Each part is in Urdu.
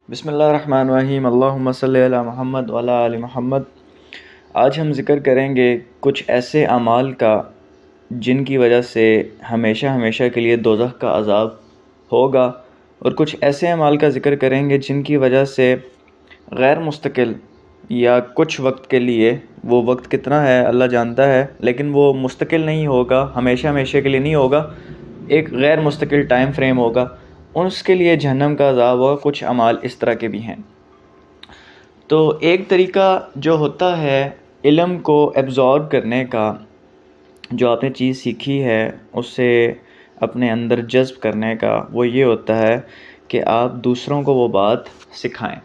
بسم اللہ الرحمن الرحیم، اللہم صلی علی محمد وعلی آل محمد۔ آج ہم ذکر کریں گے کچھ ایسے اعمال کا جن کی وجہ سے ہمیشہ ہمیشہ کے لیے دوزخ کا عذاب ہوگا، اور کچھ ایسے اعمال کا ذکر کریں گے جن کی وجہ سے غیر مستقل یا کچھ وقت کے لیے، وہ وقت کتنا ہے اللہ جانتا ہے، لیکن وہ مستقل نہیں ہوگا، ہمیشہ ہمیشہ کے لیے نہیں ہوگا، ایک غیر مستقل ٹائم فریم ہوگا، اس کے لیے جہنم کا عذاب ہوگا۔ کچھ اعمال اس طرح کے بھی ہیں۔ تو ایک طریقہ جو ہوتا ہے علم کو ایبزارب کرنے کا، جو آپ نے چیز سیکھی ہے اسے اپنے اندر جذب کرنے کا، وہ یہ ہوتا ہے کہ آپ دوسروں کو وہ بات سکھائیں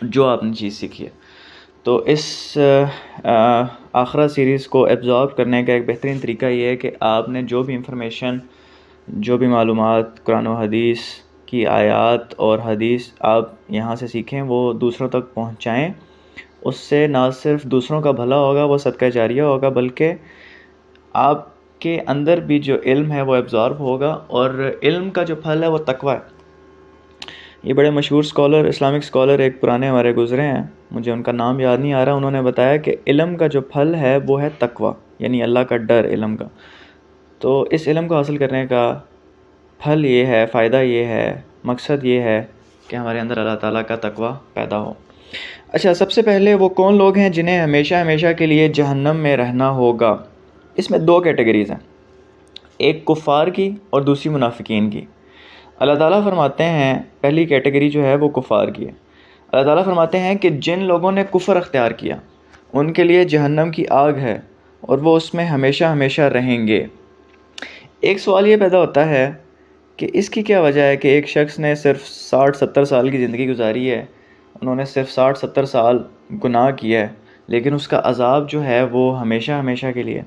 جو آپ نے چیز سیکھی ہے۔ تو اس آخرہ سیریز کو ایبزارب کرنے کا ایک بہترین طریقہ یہ ہے کہ آپ نے جو بھی انفارمیشن، جو بھی معلومات قرآن و حدیث کی آیات اور حدیث آپ یہاں سے سیکھیں وہ دوسروں تک پہنچائیں۔ اس سے نہ صرف دوسروں کا بھلا ہوگا، وہ صدقہ جاریہ ہوگا، بلکہ آپ کے اندر بھی جو علم ہے وہ ایبزارب ہوگا، اور علم کا جو پھل ہے وہ تقویٰ ہے۔ یہ بڑے مشہور اسکالر، اسلامک اسکالر ایک پرانے ہمارے گزرے ہیں، مجھے ان کا نام یاد نہیں آ رہا، انہوں نے بتایا کہ علم کا جو پھل ہے وہ ہے تقویٰ، یعنی اللہ کا ڈر علم کا۔ تو اس علم کو حاصل کرنے کا پھل یہ ہے، فائدہ یہ ہے، مقصد یہ ہے کہ ہمارے اندر اللہ تعالیٰ کا تقویٰ پیدا ہو۔ اچھا، سب سے پہلے وہ کون لوگ ہیں جنہیں ہمیشہ ہمیشہ کے لیے جہنم میں رہنا ہوگا؟ اس میں دو کیٹیگریز ہیں، ایک کفار کی اور دوسری منافقین کی۔ اللہ تعالیٰ فرماتے ہیں پہلی کیٹیگری جو ہے وہ کفار کی ہے۔ اللہ تعالیٰ فرماتے ہیں کہ جن لوگوں نے کفر اختیار کیا ان کے لیے جہنم کی آگ ہے اور وہ اس میں ہمیشہ ہمیشہ رہیں گے۔ ایک سوال یہ پیدا ہوتا ہے کہ اس کی کیا وجہ ہے کہ ایک شخص نے صرف 60-70 سال کی زندگی گزاری ہے، انہوں نے صرف 60-70 سال گناہ کیا ہے، لیکن اس کا عذاب جو ہے وہ ہمیشہ ہمیشہ کے لیے۔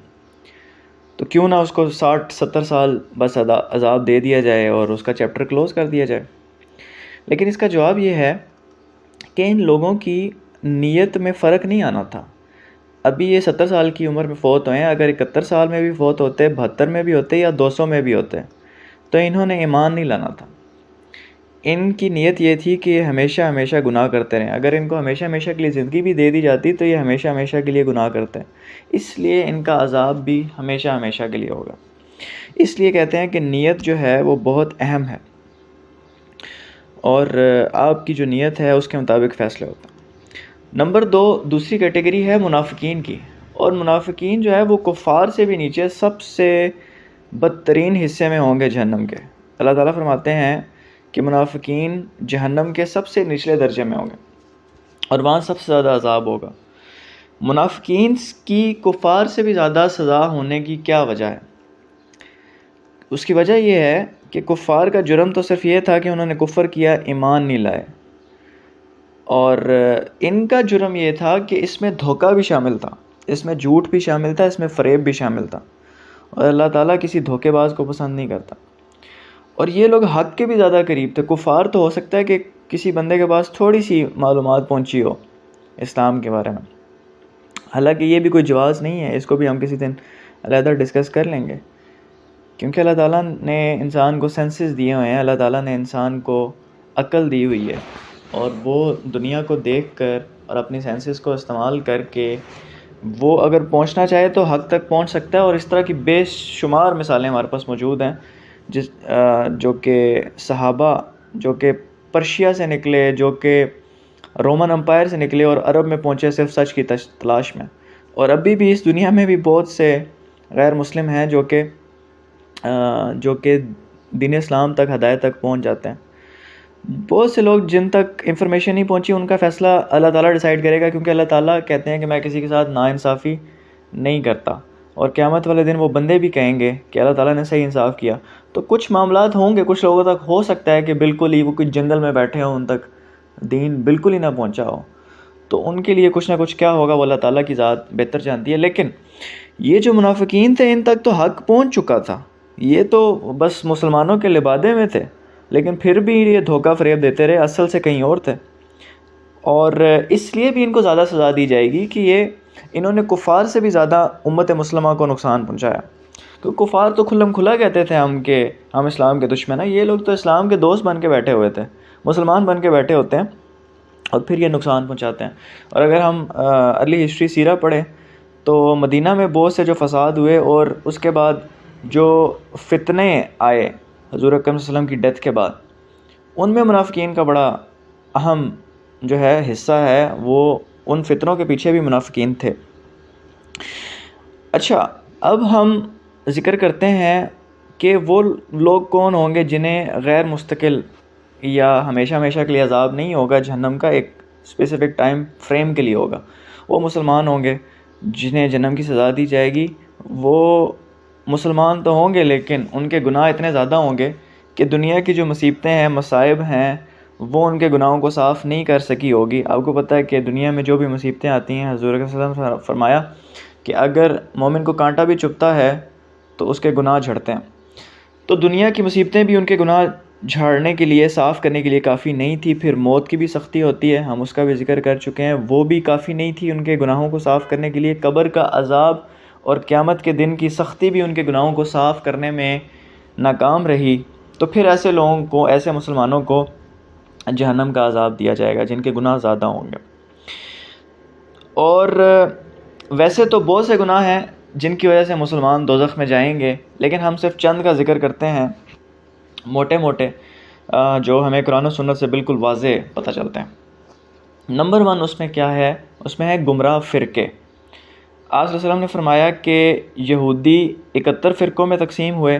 تو کیوں نہ اس کو 60-70 سال بس عذاب دے دیا جائے اور اس کا چیپٹر کلوز کر دیا جائے؟ لیکن اس کا جواب یہ ہے کہ ان لوگوں کی نیت میں فرق نہیں آنا تھا۔ ابھی یہ 70 سال کی عمر میں فوت ہوئے ہیں، اگر 71 سال میں بھی فوت ہوتے، 72 میں بھی ہوتے یا 200 میں بھی ہوتے، تو انہوں نے ایمان نہیں لانا تھا۔ ان کی نیت یہ تھی کہ یہ ہمیشہ ہمیشہ گناہ کرتے رہیں۔ اگر ان کو ہمیشہ ہمیشہ کے لیے زندگی بھی دے دی جاتی تو یہ ہمیشہ ہمیشہ کے لیے گناہ کرتے ہیں، اس لیے ان کا عذاب بھی ہمیشہ ہمیشہ کے لیے ہوگا۔ اس لیے کہتے ہیں کہ نیت جو ہے وہ بہت اہم ہے، اور آپ کی جو نیت ہے اس کے مطابق فیصلے ہوتا ہے۔ نمبر 2، دوسری کیٹیگری ہے منافقین کی، اور منافقین جو ہے وہ کفار سے بھی نیچے سب سے بدترین حصے میں ہوں گے جہنم کے۔ اللہ تعالیٰ فرماتے ہیں کہ منافقین جہنم کے سب سے نچلے درجے میں ہوں گے اور وہاں سب سے زیادہ عذاب ہوگا۔ منافقین کی کفار سے بھی زیادہ سزا ہونے کی کیا وجہ ہے؟ اس کی وجہ یہ ہے کہ کفار کا جرم تو صرف یہ تھا کہ انہوں نے کفر کیا، ایمان نہیں لائے، اور ان کا جرم یہ تھا کہ اس میں دھوکہ بھی شامل تھا، اس میں جھوٹ بھی شامل تھا، اس میں فریب بھی شامل تھا، اور اللہ تعالیٰ کسی دھوکے باز کو پسند نہیں کرتا۔ اور یہ لوگ حق کے بھی زیادہ قریب تھے۔ کفار تو ہو سکتا ہے کہ کسی بندے کے پاس تھوڑی سی معلومات پہنچی ہو اسلام کے بارے میں، حالانکہ یہ بھی کوئی جواز نہیں ہے، اس کو بھی ہم کسی دن علیحدہ ڈسکس کر لیں گے، کیونکہ اللہ تعالیٰ نے انسان کو سینسز دیے ہوئے ہیں، اللہ تعالیٰ نے انسان کو عقل دی ہوئی ہے، اور وہ دنیا کو دیکھ کر اور اپنی سینسز کو استعمال کر کے وہ اگر پہنچنا چاہے تو حق تک پہنچ سکتا ہے۔ اور اس طرح کی بے شمار مثالیں ہمارے پاس موجود ہیں، جو کہ صحابہ جو کہ پرشیا سے نکلے، جو کہ رومن امپائر سے نکلے اور عرب میں پہنچے صرف سچ کی تلاش میں، اور ابھی بھی اس دنیا میں بھی بہت سے غیر مسلم ہیں جو کہ دین اسلام تک، ہدایت تک پہنچ جاتے ہیں۔ بہت سے لوگ جن تک انفارمیشن نہیں پہنچی ان کا فیصلہ اللہ تعالیٰ ڈیسائیڈ کرے گا، کیونکہ اللہ تعالیٰ کہتے ہیں کہ میں کسی کے ساتھ ناانصافی نہیں کرتا، اور قیامت والے دن وہ بندے بھی کہیں گے کہ اللہ تعالیٰ نے صحیح انصاف کیا۔ تو کچھ معاملات ہوں گے، کچھ لوگوں تک ہو سکتا ہے کہ بالکل ہی وہ کچھ جنگل میں بیٹھے ہوں، ان تک دین بالکل ہی نہ پہنچا ہو، تو ان کے لیے کچھ نہ کچھ کیا ہوگا وہ اللہ تعالیٰ کی ذات بہتر جانتی ہے۔ لیکن یہ جو منافقین تھے ان تک تو حق پہنچ چکا تھا، یہ تو بس مسلمانوں کے لبادے میں تھے، لیکن پھر بھی یہ دھوکہ فریب دیتے رہے، اصل سے کہیں اور تھے، اور اس لیے بھی ان کو زیادہ سزا دی جائے گی کہ انہوں نے کفار سے بھی زیادہ امت مسلمہ کو نقصان پہنچایا۔ تو کفار تو کھلم کھلا کہتے تھے ہم اسلام کے دشمن ہیں، یہ لوگ تو اسلام کے دوست بن کے بیٹھے ہوئے تھے، مسلمان بن کے بیٹھے ہوتے ہیں اور پھر یہ نقصان پہنچاتے ہیں۔ اور اگر ہم ارلی ہسٹری سیرہ پڑھیں تو مدینہ میں بہت سے جو فساد ہوئے اور اس کے بعد جو فتنے آئے حضور اکرم صلی اللہ علیہ وسلم کی ڈیتھ کے بعد، ان میں منافقین کا بڑا اہم جو ہے حصہ ہے، وہ ان فتنوں کے پیچھے بھی منافقین تھے۔ اچھا، اب ہم ذکر کرتے ہیں کہ وہ لوگ کون ہوں گے جنہیں غیر مستقل یا ہمیشہ ہمیشہ کے لیے عذاب نہیں ہوگا جہنم کا، ایک اسپیسیفک ٹائم فریم کے لیے ہوگا۔ وہ مسلمان ہوں گے جنہیں جہنم کی سزا دی جائے گی۔ وہ مسلمان تو ہوں گے لیکن ان کے گناہ اتنے زیادہ ہوں گے کہ دنیا کی جو مصیبتیں ہیں، مصائب ہیں، وہ ان کے گناہوں کو صاف نہیں کر سکی ہوگی۔ آپ کو پتہ ہے کہ دنیا میں جو بھی مصیبتیں آتی ہیں، حضور صلی اللہ علیہ وسلم نے فرمایا کہ اگر مومن کو کانٹا بھی چبھتا ہے تو اس کے گناہ جھڑتے ہیں۔ تو دنیا کی مصیبتیں بھی ان کے گناہ جھاڑنے کے لیے، صاف کرنے کے لیے کافی نہیں تھی۔ پھر موت کی بھی سختی ہوتی ہے، ہم اس کا بھی ذکر کر چکے ہیں، وہ بھی کافی نہیں تھی ان کے گناہوں کو صاف کرنے کے لیے۔ قبر کا عذاب اور قیامت کے دن کی سختی بھی ان کے گناہوں کو صاف کرنے میں ناکام رہی۔ تو پھر ایسے لوگوں کو، ایسے مسلمانوں کو جہنم کا عذاب دیا جائے گا جن کے گناہ زیادہ ہوں گے۔ اور ویسے تو بہت سے گناہ ہیں جن کی وجہ سے مسلمان دوزخ میں جائیں گے، لیکن ہم صرف چند کا ذکر کرتے ہیں، موٹے موٹے، جو ہمیں قرآن و سنت سے بالکل واضح پتہ چلتے ہیں۔ نمبر 1 اس میں کیا ہے؟ اس میں ہے گمراہ فرقے۔ آپ صلی اللہ علیہ وسلم نے فرمایا کہ یہودی 71 فرقوں میں تقسیم ہوئے،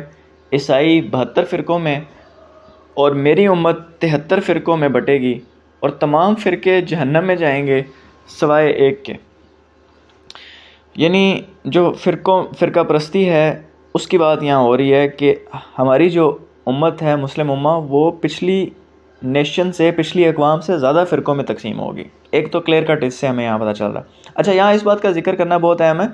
عیسائی 72 فرقوں میں، اور میری امت 73 فرقوں میں بٹے گی، اور تمام فرقے جہنم میں جائیں گے سوائے ایک کے۔ یعنی جو فرقہ پرستی ہے اس کی بات یہاں ہو رہی ہے کہ ہماری جو امت ہے، مسلم امہ، وہ پچھلی نیشن سے، پچھلی اقوام سے زیادہ فرقوں میں تقسیم ہوگی۔ ایک تو کلیئر کٹ اس سے ہمیں یہاں پتہ چل رہا ہے۔ اچھا، یہاں اس بات کا ذکر کرنا بہت اہم ہے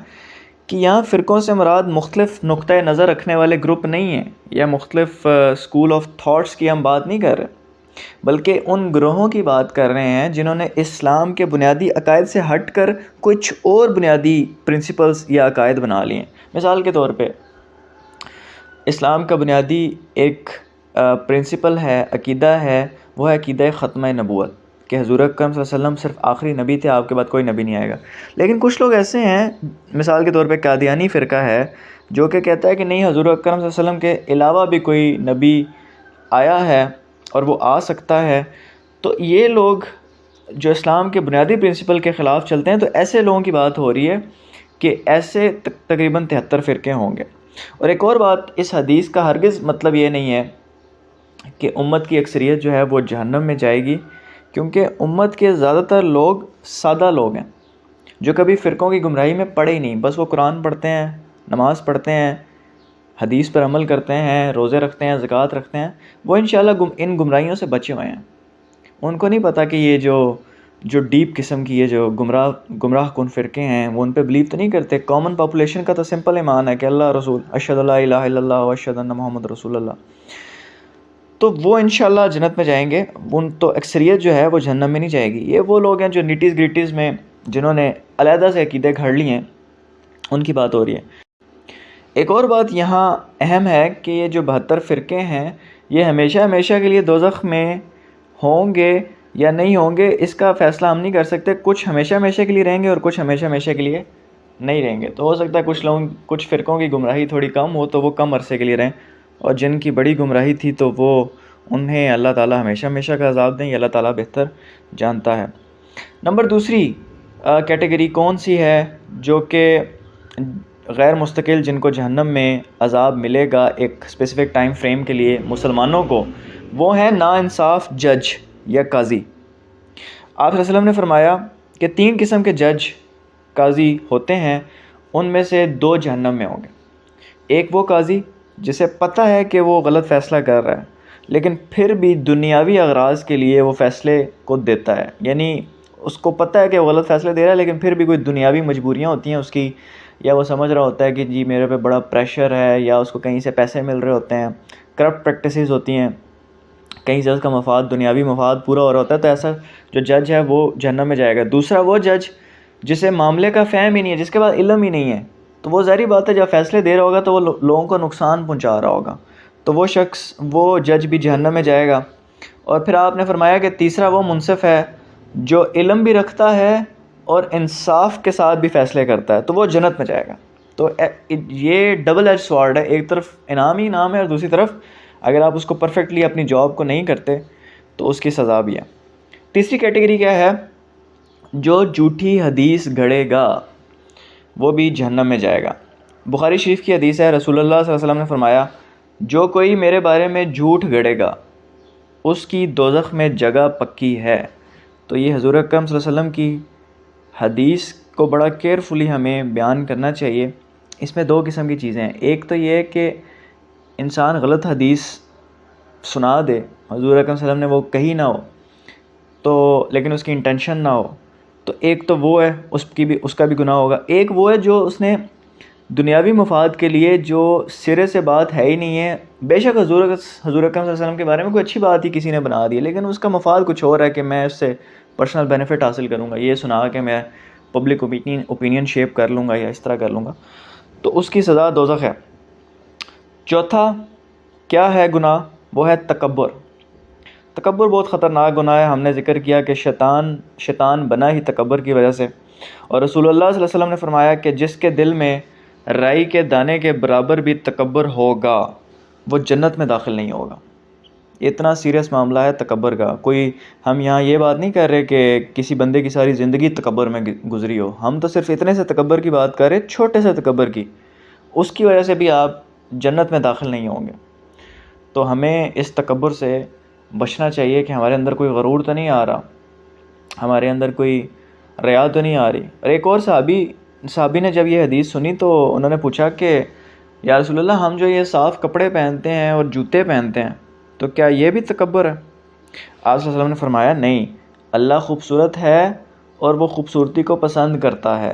کہ یہاں فرقوں سے مراد مختلف نقطۂ نظر رکھنے والے گروپ نہیں ہیں، یا مختلف اسکول آف تھاٹس کی ہم بات نہیں کر رہے، بلکہ ان گروہوں کی بات کر رہے ہیں جنہوں نے اسلام کے بنیادی عقائد سے ہٹ کر کچھ اور بنیادی پرنسپلز یا عقائد بنا لیے ہیں۔ مثال کے طور پہ اسلام کا بنیادی ایک پرنسپل ہے، عقیدہ ہے، وہ ہے عقیدہ ختمہ نبوت، کہ حضور اکرم صلی اللہ علیہ وسلم صرف آخری نبی تھے، آپ کے بعد کوئی نبی نہیں آئے گا۔ لیکن کچھ لوگ ایسے ہیں، مثال کے طور پہ قادیانی فرقہ ہے، جو کہ کہتا ہے کہ نہیں، حضور اکرم صلی اللہ علیہ وسلم کے علاوہ بھی کوئی نبی آیا ہے اور وہ آ سکتا ہے۔ تو یہ لوگ جو اسلام کے بنیادی پرنسپل کے خلاف چلتے ہیں، تو ایسے لوگوں کی بات ہو رہی ہے کہ ایسے تقریباً 73 فرقے ہوں گے۔ اور ایک اور بات، اس حدیث کا ہرگز مطلب یہ نہیں ہے کہ امت کی اکثریت جو ہے وہ جہنم میں جائے گی، کیونکہ امت کے زیادہ تر لوگ سادہ لوگ ہیں جو کبھی فرقوں کی گمراہی میں پڑے ہی نہیں، بس وہ قرآن پڑھتے ہیں، نماز پڑھتے ہیں، حدیث پر عمل کرتے ہیں، روزے رکھتے ہیں، زکوٰۃ رکھتے ہیں، وہ انشاءاللہ ان گمراہیوں سے بچے ہوئے ہیں۔ ان کو نہیں پتہ کہ یہ جو ڈیپ قسم کی یہ جو گمراہ کن فرقے ہیں، وہ ان پہ بلیو تو نہیں کرتے۔ کامن پاپولیشن کا تو سمپل ایمان ہے کہ اللہ رسول، اشہد لا الہ الا اللہ و اشہد ان محمد رسول اللہ، تو وہ انشاءاللہ جنت میں جائیں گے۔ ان تو اکثریت جو ہے وہ جہنم میں نہیں جائے گی۔ یہ وہ لوگ ہیں جو نیٹیز گریٹیز میں، جنہوں نے علیحدہ سے عقیدے گھڑ لی ہیں، ان کی بات ہو رہی ہے۔ ایک اور بات یہاں اہم ہے کہ یہ جو 72 فرقے ہیں، یہ ہمیشہ ہمیشہ کے لیے دوزخ میں ہوں گے یا نہیں ہوں گے، اس کا فیصلہ ہم نہیں کر سکتے۔ کچھ ہمیشہ ہمیشہ کے لیے رہیں گے اور کچھ ہمیشہ ہمیشہ کے لیے نہیں رہیں گے۔ تو ہو سکتا ہے کچھ فرقوں کی گمراہی تھوڑی کم ہو تو وہ کم عرصے کے لیے رہیں، اور جن کی بڑی گمراہی تھی تو وہ انہیں اللہ تعالیٰ ہمیشہ ہمیشہ کا عذاب دیں، یہ اللہ تعالیٰ بہتر جانتا ہے۔ نمبر 2 کیٹیگری کون سی ہے جو کہ غیر مستقل، جن کو جہنم میں عذاب ملے گا ایک اسپیسیفک ٹائم فریم کے لیے مسلمانوں کو؟ وہ ہیں ناانصاف جج یا قاضی۔ آپ صلی اللہ علیہ وسلم نے فرمایا کہ 3 قسم کے جج قاضی ہوتے ہیں، ان میں سے 2 جہنم میں ہوں گے۔ ایک وہ قاضی جسے پتہ ہے کہ وہ غلط فیصلہ کر رہا ہے، لیکن پھر بھی دنیاوی اغراض کے لیے وہ فیصلے کو دیتا ہے، یعنی اس کو پتہ ہے کہ وہ غلط فیصلے دے رہا ہے، لیکن پھر بھی کوئی دنیاوی مجبوریاں ہوتی ہیں اس کی، یا وہ سمجھ رہا ہوتا ہے کہ جی میرے پہ بڑا پریشر ہے، یا اس کو کہیں سے پیسے مل رہے ہوتے ہیں، کرپٹ پریکٹسز ہوتی ہیں، کہیں سے اس کا مفاد، دنیاوی مفاد پورا ہو رہا ہوتا ہے، تو ایسا جو جج ہے وہ جہنم میں جائے گا۔ دوسرا وہ جج جسے معاملے کا فہم ہی نہیں ہے، جس کے پاس علم ہی نہیں ہے، تو وہ ظاہری بات ہے جب فیصلے دے رہا ہوگا تو وہ لوگوں کو نقصان پہنچا رہا ہوگا، تو وہ شخص، وہ جج بھی جہنم میں جائے گا۔ اور پھر آپ نے فرمایا کہ تیسرا وہ منصف ہے جو علم بھی رکھتا ہے اور انصاف کے ساتھ بھی فیصلے کرتا ہے، تو وہ جنت میں جائے گا۔ تو یہ ڈبل ایج سوارڈ ہے، ایک طرف انعام ہی انعام ہے اور دوسری طرف اگر آپ اس کو پرفیکٹلی اپنی جاب کو نہیں کرتے تو اس کی سزا بھی ہے۔ تیسری کیٹیگری کیا ہے؟ جو جھوٹی حدیث گھڑے گا وہ بھی جہنم میں جائے گا۔ بخاری شریف کی حدیث ہے، رسول اللہ صلی اللہ علیہ وسلم نے فرمایا جو کوئی میرے بارے میں جھوٹ گھڑے گا اس کی دوزخ میں جگہ پکی ہے۔ تو یہ حضور اکرم صلی اللہ علیہ وسلم کی حدیث کو بڑا کیئرفلی ہمیں بیان کرنا چاہیے۔ اس میں دو قسم کی چیزیں ہیں، ایک تو یہ ہے کہ انسان غلط حدیث سنا دے، حضور اکرم صلی اللہ علیہ وسلم نے وہ کہی نہ ہو تو لیکن اس کی انٹینشن نہ ہو، تو ایک تو وہ ہے، اس کا بھی گناہ ہوگا۔ ایک وہ ہے جو اس نے دنیاوی مفاد کے لیے جو سرے سے بات ہے ہی نہیں ہے، بے شک حضور اکرم صلی اللہ علیہ وسلم کے بارے میں کوئی اچھی بات ہی کسی نے بنا دی ہے، لیکن اس کا مفاد کچھ اور ہے کہ میں اس سے پرسنل بینیفٹ حاصل کروں گا، یہ سنا کہ میں پبلک اوپینین شیپ کر لوں گا یا اس طرح کر لوں گا، تو اس کی سزا دوزخ ہے۔ چوتھا کیا ہے گناہ؟ وہ ہے تکبر۔ تکبر بہت خطرناک گناہ ہے، ہم نے ذکر کیا کہ شیطان بنا ہی تکبر کی وجہ سے، اور رسول اللہ صلی اللہ علیہ وسلم نے فرمایا کہ جس کے دل میں رائی کے دانے کے برابر بھی تکبر ہوگا وہ جنت میں داخل نہیں ہوگا۔ اتنا سیریس معاملہ ہے تکبر کا۔ کوئی ہم یہاں یہ بات نہیں کر رہے کہ کسی بندے کی ساری زندگی تکبر میں گزری ہو، ہم تو صرف اتنے سے تکبر کی بات کر رہے، چھوٹے سے تکبر کی، اس کی وجہ سے بھی آپ جنت میں داخل نہیں ہوں گے۔ تو ہمیں اس تکبر سے بچنا چاہیے کہ ہمارے اندر کوئی غرور تو نہیں آ رہا، ہمارے اندر کوئی ریا تو نہیں آ رہی۔ اور ایک اور صحابی نے جب یہ حدیث سنی تو انہوں نے پوچھا کہ یا رسول اللہ، ہم جو یہ صاف کپڑے پہنتے ہیں اور جوتے پہنتے ہیں تو کیا یہ بھی تکبر ہے؟ آپ صلی اللہ علیہ وسلم نے فرمایا نہیں، اللہ خوبصورت ہے اور وہ خوبصورتی کو پسند کرتا ہے،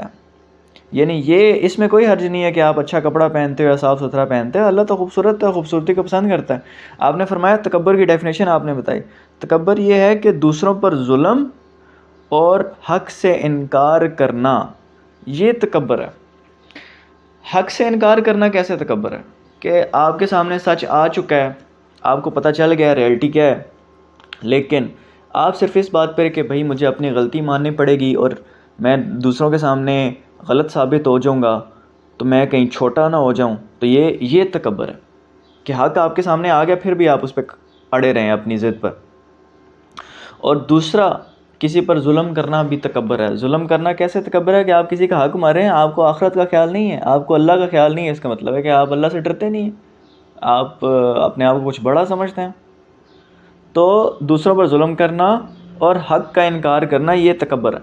یعنی یہ اس میں کوئی حرج نہیں ہے کہ آپ اچھا کپڑا پہنتے ہو یا صاف ستھرا پہنتے ہو، اللہ تو خوبصورت ہے، خوبصورتی کو پسند کرتا ہے۔ آپ نے فرمایا تکبر کی ڈیفینیشن آپ نے بتائی، تکبر یہ ہے کہ دوسروں پر ظلم اور حق سے انکار کرنا، یہ تکبر ہے۔ حق سے انکار کرنا کیسے تکبر ہے؟ کہ آپ کے سامنے سچ آ چکا ہے، آپ کو پتہ چل گیا ریئلٹی کیا ہے، لیکن آپ صرف اس بات پر کہ بھائی مجھے اپنی غلطی ماننی پڑے گی اور میں دوسروں کے سامنے غلط ثابت ہو جاؤں گا تو میں کہیں چھوٹا نہ ہو جاؤں، تو یہ تکبر ہے کہ حق آپ کے سامنے آ گیا پھر بھی آپ اس پہ اڑے رہیں اپنی ضد پر۔ اور دوسرا، کسی پر ظلم کرنا بھی تکبر ہے۔ ظلم کرنا کیسے تکبر ہے؟ کہ آپ کسی کا حق مارے ہیں، آپ کو آخرت کا خیال نہیں ہے، آپ کو اللہ کا خیال نہیں ہے، اس کا مطلب ہے کہ آپ اللہ سے ڈرتے نہیں ہیں، آپ اپنے آپ کو کچھ بڑا سمجھتے ہیں۔ تو دوسروں پر ظلم کرنا اور حق کا انکار کرنا یہ تکبر ہے۔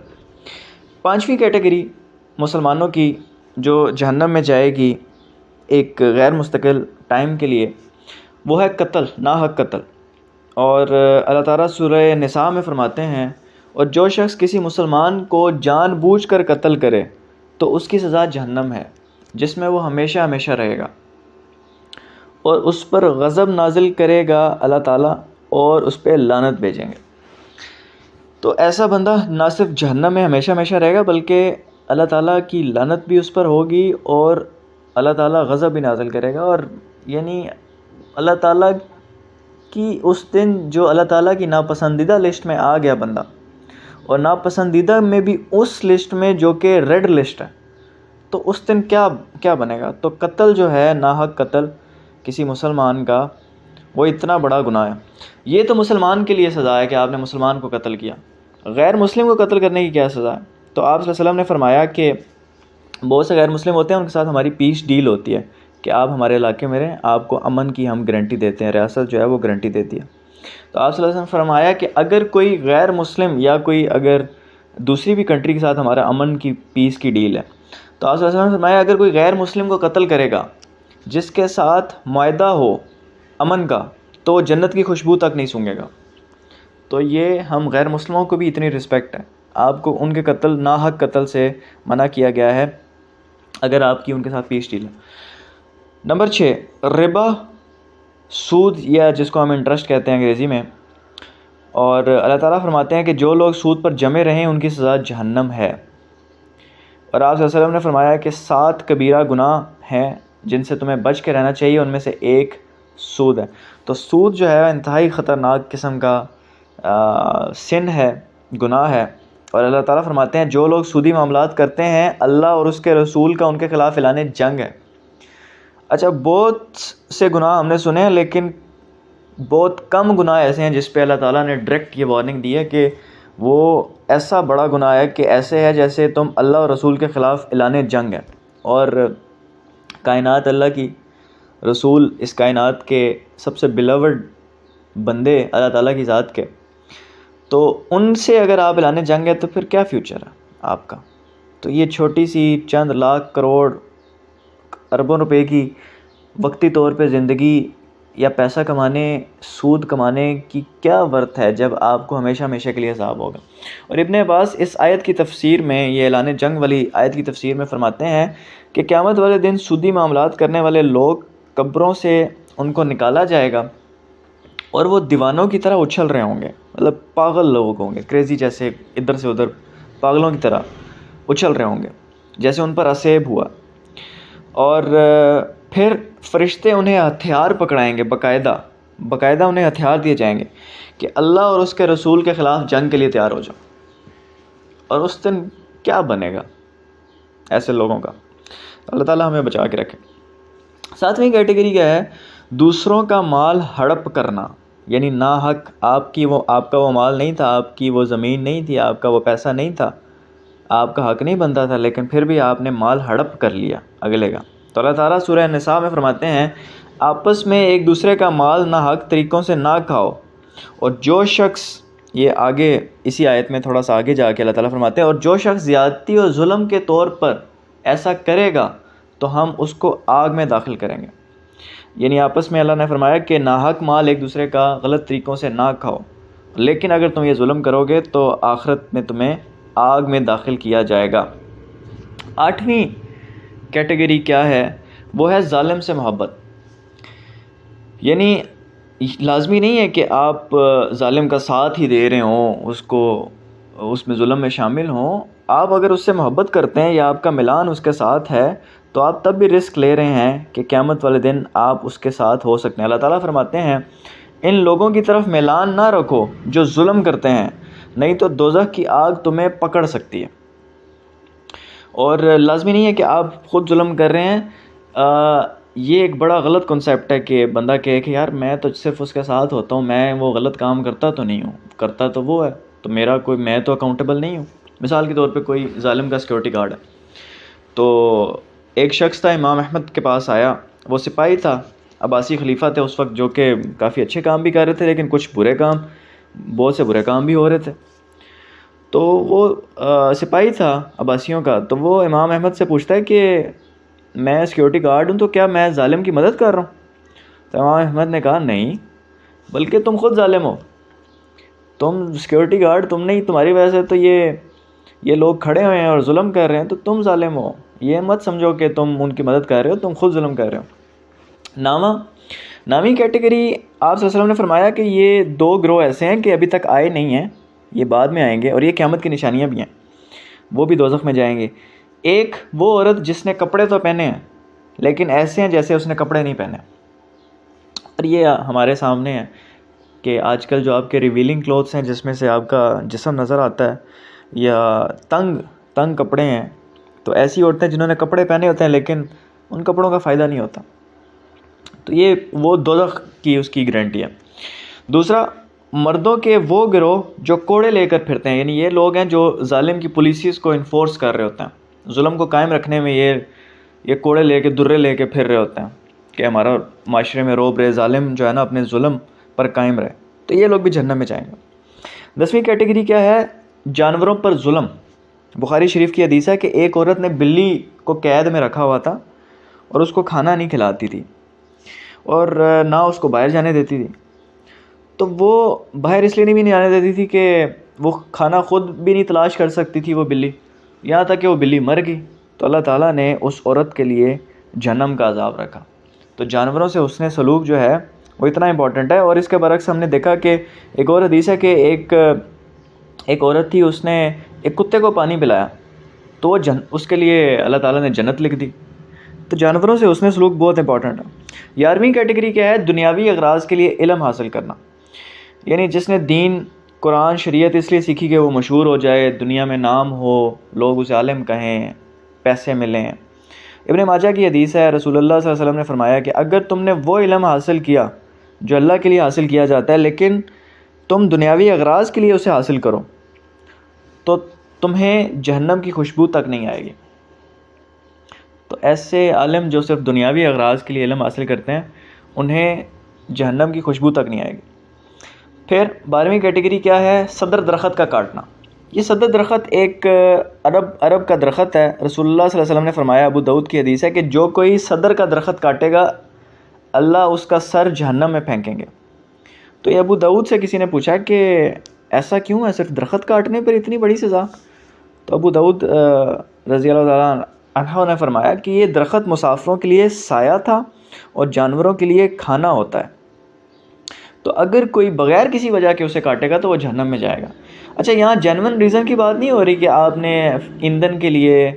پانچویں کیٹیگری مسلمانوں کی جو جہنم میں جائے گی ایک غیر مستقل ٹائم کے لیے، وہ ہے قتل، ناحق قتل۔ اور اللہ تعالیٰ سورہ نساء میں فرماتے ہیں اور جو شخص کسی مسلمان کو جان بوجھ کر قتل کرے تو اس کی سزا جہنم ہے، جس میں وہ ہمیشہ ہمیشہ رہے گا، اور اس پر غضب نازل کرے گا اللہ تعالیٰ اور اس پہ لعنت بھیجیں گے۔ تو ایسا بندہ نہ صرف جہنم میں ہمیشہ ہمیشہ رہے گا بلکہ اللہ تعالیٰ کی لعنت بھی اس پر ہوگی اور اللہ تعالیٰ غضب بھی نازل کرے گا، اور یعنی اللہ تعالیٰ کی اس دن جو اللہ تعالیٰ کی ناپسندیدہ لسٹ میں آ گیا بندہ، اور ناپسندیدہ میں بھی اس لسٹ میں جو کہ ریڈ لسٹ ہے، تو اس دن کیا بنے گا؟ تو قتل جو ہے، ناحق قتل کسی مسلمان کا، وہ اتنا بڑا گناہ ہے۔ یہ تو مسلمان کے لیے سزا ہے کہ آپ نے مسلمان کو قتل کیا، غیر مسلم کو قتل کرنے کی کیا سزا ہے؟ تو آپ صلی اللہ علیہ وسلم نے فرمایا کہ بہت سے غیر مسلم ہوتے ہیں، ان کے ساتھ ہماری پیس ڈیل ہوتی ہے کہ آپ ہمارے علاقے میں رہیں، آپ کو امن کی ہم گارنٹی دیتے ہیں، ریاست جو ہے وہ گارنٹی دیتی ہے۔ تو آپ صلی اللہ علیہ وسلم نے فرمایا کہ اگر کوئی غیر مسلم یا کوئی اگر دوسری بھی کنٹری کے ساتھ ہمارا امن کی پیس کی ڈیل ہے، تو آپ صلی اللہ علیہ وسلم نے فرمایا اگر کوئی غیر مسلم کو قتل کرے گا جس کے ساتھ معاہدہ ہو امن کا، تو وہ جنت کی خوشبو تک نہیں سونگھے گا۔ تو یہ ہم غیر مسلموں کو بھی اتنی رسپیکٹ ہے، آپ کو ان کے قتل، ناحق قتل سے منع کیا گیا ہے اگر آپ کی ان کے ساتھ پیس ڈیل ہے۔ نمبر 6، ربا، سود، یا جس کو ہم انٹرسٹ کہتے ہیں انگریزی میں، اور اللہ تعالیٰ فرماتے ہیں کہ جو لوگ سود پر جمے رہیں ان کی سزا جہنم ہے۔ اور آپ صلی اللہ علیہ وسلم نے فرمایا کہ 7 کبیرہ گناہ ہیں جن سے تمہیں بچ کے رہنا چاہیے، ان میں سے ایک سود ہے۔ تو سود جو ہے انتہائی خطرناک قسم کا سن ہے، گناہ ہے، اور اللہ تعالیٰ فرماتے ہیں جو لوگ سودی معاملات کرتے ہیں اللہ اور اس کے رسول کا ان کے خلاف اعلان جنگ ہے۔ اچھا، بہت سے گناہ ہم نے سنے ہیں، لیکن بہت کم گناہ ایسے ہیں جس پہ اللہ تعالیٰ نے ڈائریکٹ یہ وارننگ دی ہے کہ وہ ایسا بڑا گناہ ہے کہ ایسے ہے جیسے تم اللہ اور رسول کے خلاف اعلان جنگ ہے۔ اور کائنات اللہ کی، رسول اس کائنات کے سب سے بیلوڈ بندے اللہ تعالیٰ کی ذات کے، تو ان سے اگر آپ اعلان جنگ ہے تو پھر کیا فیوچر ہے آپ کا؟ تو یہ چھوٹی سی چند لاکھ کروڑ اربوں روپے کی وقتی طور پہ زندگی یا پیسہ کمانے، سود کمانے کی کیا ورتھ ہے جب آپ کو ہمیشہ ہمیشہ کے لیے عذاب ہوگا؟ اور ابن عباس اس آیت کی تفسیر میں، یہ اعلان جنگ والی آیت کی تفسیر میں فرماتے ہیں کہ قیامت والے دن سودی معاملات کرنے والے لوگ قبروں سے ان کو نکالا جائے گا اور وہ دیوانوں کی طرح اچھل رہے ہوں گے، مطلب پاگل لوگ ہوں گے، کریزی، جیسے ادھر سے ادھر پاگلوں کی طرح اچھل رہے ہوں گے جیسے ان پر عصیب ہوا۔ اور پھر فرشتے انہیں ہتھیار پکڑائیں گے، باقاعدہ انہیں ہتھیار دیے جائیں گے کہ اللہ اور اس کے رسول کے خلاف جنگ کے لیے تیار ہو جاؤ۔ اور اس دن کیا بنے گا ایسے لوگوں کا؟ اللہ تعالیٰ ہمیں بچا کے رکھے۔ 7ویں کیٹیگری کیا ہے؟ دوسروں کا مال ہڑپ کرنا، یعنی ناحق آپ کا وہ مال نہیں تھا، آپ کی وہ زمین نہیں تھی، آپ کا وہ پیسہ نہیں تھا، آپ کا حق نہیں بنتا تھا، لیکن پھر بھی آپ نے مال ہڑپ کر لیا اگلے کا۔ تو اللہ تعالیٰ سورہ نساء میں فرماتے ہیں آپس میں ایک دوسرے کا مال ناحق طریقوں سے نہ کھاؤ، اور جو شخص، یہ آگے اسی آیت میں تھوڑا سا آگے جا کے اللہ تعالیٰ فرماتے ہیں، اور جو شخص زیادتی اور ظلم کے طور پر ایسا کرے گا تو ہم اس کو آگ میں داخل کریں گے۔ یعنی آپس میں اللہ نے فرمایا کہ ناحق مال ایک دوسرے کا غلط طریقوں سے نہ کھاؤ، لیکن اگر تم یہ ظلم کرو گے تو آخرت میں تمہیں آگ میں داخل کیا جائے گا۔ 8ویں کیٹیگری کیا ہے؟ وہ ہے ظالم سے محبت۔ یعنی لازمی نہیں ہے کہ آپ ظالم کا ساتھ ہی دے رہے ہوں، اس میں ظلم میں شامل ہوں۔ آپ اگر اس سے محبت کرتے ہیں یا آپ کا ملان اس کے ساتھ ہے تو آپ تب بھی رسک لے رہے ہیں کہ قیامت والے دن آپ اس کے ساتھ ہو سکتے ہیں۔ اللہ تعالیٰ فرماتے ہیں ان لوگوں کی طرف میلان نہ رکھو جو ظلم کرتے ہیں، نہیں تو دوزخ کی آگ تمہیں پکڑ سکتی ہے۔ اور لازمی نہیں ہے کہ آپ خود ظلم کر رہے ہیں۔ یہ ایک بڑا غلط کنسیپٹ ہے کہ بندہ کہے کہ یار میں تو صرف اس کے ساتھ ہوتا ہوں، میں وہ غلط کام کرتا تو نہیں ہوں، کرتا تو وہ ہے، تو میں تو اکاؤنٹیبل نہیں ہوں۔ مثال کے طور پہ کوئی ظالم کا سیکورٹی گارڈ ہے، تو ایک شخص تھا امام احمد کے پاس آیا، وہ سپاہی تھا، عباسی خلیفہ تھے اس وقت، جو کہ کافی اچھے کام بھی کر رہے تھے لیکن کچھ بہت سے برے کام بھی ہو رہے تھے۔ تو وہ سپاہی تھا عباسیوں کا، تو وہ امام احمد سے پوچھتا ہے کہ میں سیکورٹی گارڈ ہوں تو کیا میں ظالم کی مدد کر رہا ہوں؟ تو امام احمد نے کہا نہیں، بلکہ تم خود ظالم ہو، تم سیکورٹی گارڈ تم نہیں، تمہاری وجہ سے تو یہ لوگ کھڑے ہوئے ہیں اور ظلم کر رہے ہیں، تو تم ظالم ہو، یہ مت سمجھو کہ تم ان کی مدد کر رہے ہو، تم خود ظلم کر رہے ہو۔ نامی کیٹیگری، آپ صلی اللہ علیہ وسلم نے فرمایا کہ یہ 2 گروہ ایسے ہیں کہ ابھی تک آئے نہیں ہیں، یہ بعد میں آئیں گے، اور یہ قیامت کی نشانیاں بھی ہیں، وہ بھی دوزخ میں جائیں گے۔ ایک وہ عورت جس نے کپڑے تو پہنے ہیں لیکن ایسے ہیں جیسے اس نے کپڑے نہیں پہنے، اور یہ ہمارے سامنے ہے کہ آج کل جو آپ کے ریویلنگ کلوتھس ہیں جس میں سے آپ کا جسم نظر آتا ہے، یا تنگ کپڑے ہیں، تو ایسی عورتیں جنہوں نے کپڑے پہنے ہوتے ہیں لیکن ان کپڑوں کا فائدہ نہیں ہوتا، تو یہ وہ دوزخ کی اس کی گارنٹی ہے۔ دوسرا، مردوں کے وہ گروہ جو کوڑے لے کر پھرتے ہیں، یعنی یہ لوگ ہیں جو ظالم کی پالیسیز کو انفورس کر رہے ہوتے ہیں، ظلم کو قائم رکھنے میں یہ کوڑے لے کے، درے لے کے پھر رہے ہوتے ہیں کہ ہمارا معاشرے میں روب رہے، ظالم جو ہے نا اپنے ظلم پر قائم رہے، تو یہ لوگ بھی جہنم میں جائیں گے۔ 10ویں کیٹیگری کیا ہے؟ جانوروں پر ظلم۔ بخاری شریف کی حدیث ہے کہ ایک عورت نے بلی کو قید میں رکھا ہوا تھا اور اس کو کھانا نہیں کھلاتی تھی اور نہ اس کو باہر جانے دیتی تھی، تو وہ باہر اس لیے نہیں جانے دیتی تھی کہ وہ کھانا خود بھی نہیں تلاش کر سکتی تھی وہ بلی، یہاں تک کہ وہ بلی مر گئی، تو اللہ تعالیٰ نے اس عورت کے لیے جہنم کا عذاب رکھا۔ تو جانوروں سے حسن سلوک جو ہے وہ اتنا امپورٹنٹ ہے۔ اور اس کے برعکس ہم نے دیکھا کہ ایک اور حدیث ہے کہ ایک عورت تھی، اس نے ایک کتے کو پانی پلایا تو وہ اس کے لیے اللہ تعالیٰ نے جنت لکھ دی۔ تو جانوروں سے حسن سلوک بہت امپورٹنٹ ہے۔ 11ویں کیٹیگری کیا ہے؟ دنیاوی اغراض کے لیے علم حاصل کرنا، یعنی جس نے دین قرآن شریعت اس لیے سیکھی کہ وہ مشہور ہو جائے، دنیا میں نام ہو، لوگ اسے عالم کہیں، پیسے ملیں۔ ابن ماجہ کی حدیث ہے، رسول اللہ صلی اللہ علیہ وسلم نے فرمایا کہ اگر تم نے وہ علم حاصل کیا جو اللہ کے لیے حاصل کیا جاتا ہے، لیکن تم دنیاوی اغراض کے لیے اسے حاصل کرو، تو تمہیں جہنم کی خوشبو تک نہیں آئے گی۔ تو ایسے عالم جو صرف دنیاوی اغراض کے لیے علم حاصل کرتے ہیں، انہیں جہنم کی خوشبو تک نہیں آئے گی۔ پھر 12ویں کیٹیگری کیا ہے؟ صدر درخت کا کاٹنا۔ یہ صدر درخت ایک عرب کا درخت ہے۔ رسول اللہ صلی اللہ علیہ وسلم نے فرمایا، ابو داؤد کی حدیث ہے، کہ جو کوئی صدر کا درخت کاٹے گا، اللہ اس کا سر جہنم میں پھینکیں گے۔ تو یہ ابو داؤد سے کسی نے پوچھا کہ ایسا کیوں ہے، صرف درخت کاٹنے پر اتنی بڑی سزا؟ تو ابو داؤد رضی اللہ تعالیٰ عنہ نے فرمایا کہ یہ درخت مسافروں کے لیے سایہ تھا اور جانوروں کے لیے کھانا ہوتا ہے، تو اگر کوئی بغیر کسی وجہ کے اسے کاٹے گا تو وہ جہنم میں جائے گا۔ اچھا، یہاں جینون ریزن کی بات نہیں ہو رہی کہ آپ نے ایندھن کے لیے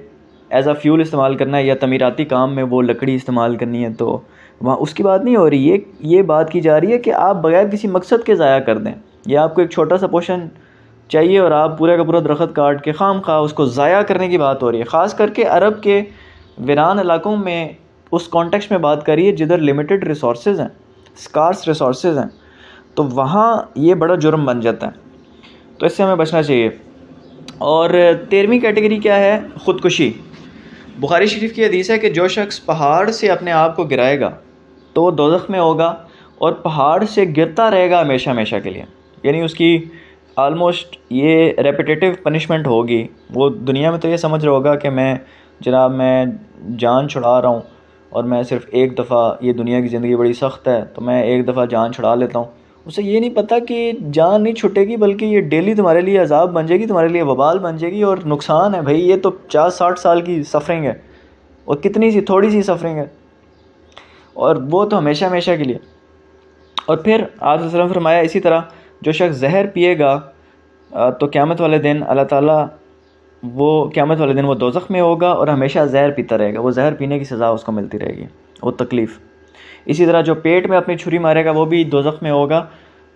ایز اے فیول استعمال کرنا ہے یا تعمیراتی کام میں وہ لکڑی استعمال کرنی ہے، تو وہاں اس کی بات نہیں ہو رہی۔ یہ بات کی جا رہی ہے کہ آپ بغیر کسی مقصد کے ضائع کر دیں، یا آپ کو ایک چھوٹا سا پورشن چاہیے اور آپ پورا کا پورا درخت کاٹ کے خام خواہ اس کو ضائع کرنے کی بات ہو رہی ہے۔ خاص کر کے عرب کے ویران علاقوں میں اس کانٹیکسٹ میں بات کریے جدھر لمیٹڈ ریسورسز ہیں، اسکارس ریسورسز ہیں، تو وہاں یہ بڑا جرم بن جاتا ہے، تو اس سے ہمیں بچنا چاہیے۔ اور 13ویں کیٹیگری کیا ہے؟ خودکشی۔ بخاری شریف کی حدیث ہے کہ جو شخص پہاڑ سے اپنے آپ کو گرائے گا تو وہ دوزخ میں ہوگا اور پہاڑ سے گرتا رہے گا ہمیشہ ہمیشہ کے لیے، یعنی اس کی آلموسٹ یہ ریپیٹیٹیو پنشمنٹ ہوگی۔ وہ دنیا میں تو یہ سمجھ رہا ہوگا کہ میں جان چھڑا رہا ہوں اور میں صرف ایک دفعہ، یہ دنیا کی زندگی بڑی سخت ہے تو میں ایک دفعہ جان چھڑا لیتا ہوں۔ اسے یہ نہیں پتہ کہ جان نہیں چھٹے گی بلکہ یہ ڈیلی تمہارے لیے عذاب بن جائے گی، تمہارے لیے وبال بن جائے گی اور نقصان ہے بھائی۔ یہ تو 50-60 سال کی سفرنگ ہے، اور کتنی سی تھوڑی سی سفرنگ ہے، اور وہ تو ہمیشہ ہمیشہ کے لیے۔ اور پھر آپ صلی اللہ علیہ وسلم فرمایا اسی طرح جو شخص زہر پیے گا تو قیامت والے دن اللہ تعالیٰ قیامت والے دن وہ دوزخ میں ہوگا اور ہمیشہ زہر پیتا رہے گا، وہ زہر پینے کی سزا اس کو ملتی رہے گی، وہ تکلیف۔ اسی طرح جو پیٹ میں اپنی چھری مارے گا وہ بھی دوزخ میں ہوگا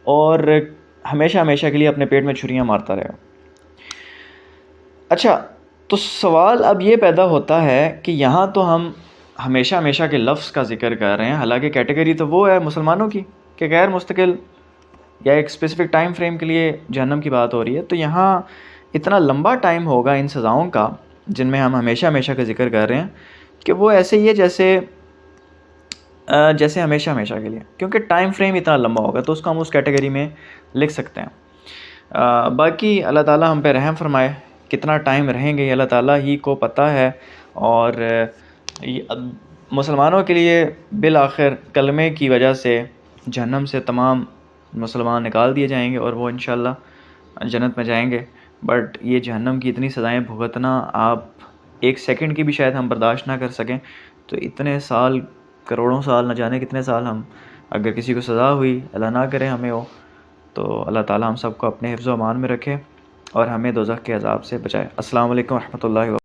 اور ہمیشہ ہمیشہ کے لیے اپنے پیٹ میں چھریاں مارتا رہے گا۔ اچھا، تو سوال اب یہ پیدا ہوتا ہے کہ یہاں تو ہم ہمیشہ ہمیشہ کے لفظ کا ذکر کر رہے ہیں، حالانکہ کیٹیگری تو وہ ہے مسلمانوں کی کہ غیر مستقل یا ایک اسپیسیفک ٹائم فریم کے لیے جہنم کی بات ہو رہی ہے۔ تو یہاں اتنا لمبا ٹائم ہوگا ان سزاؤں کا جن میں ہم ہمیشہ ہمیشہ کا ذکر کر رہے ہیں کہ وہ ایسے ہی ہے جیسے ہمیشہ ہمیشہ کے لیے، کیونکہ ٹائم فریم اتنا لمبا ہوگا تو اس کو ہم اس کیٹیگری میں لکھ سکتے ہیں۔ باقی اللہ تعالیٰ ہم پہ رحم فرمائے، کتنا ٹائم رہیں گے یہ اللہ تعالیٰ ہی کو پتہ ہے، اور مسلمانوں کے لیے بالآخر کلمے کی وجہ سے جہنم سے تمام مسلمان نکال دیے جائیں گے اور وہ انشاءاللہ جنت میں جائیں گے۔ بٹ یہ جہنم کی اتنی سزائیں بھگتنا آپ ایک سیکنڈ کی بھی شاید ہم برداشت نہ کر سکیں، تو اتنے سال، کروڑوں سال، نہ جانے کتنے سال ہم، اگر کسی کو سزا ہوئی، اللہ نہ کرے ہمیں ہو، تو اللہ تعالیٰ ہم سب کو اپنے حفظ و امان میں رکھے اور ہمیں دوزخ کے عذاب سے بچائے۔ السلام علیکم ورحمۃ اللہ وبرکاتہ۔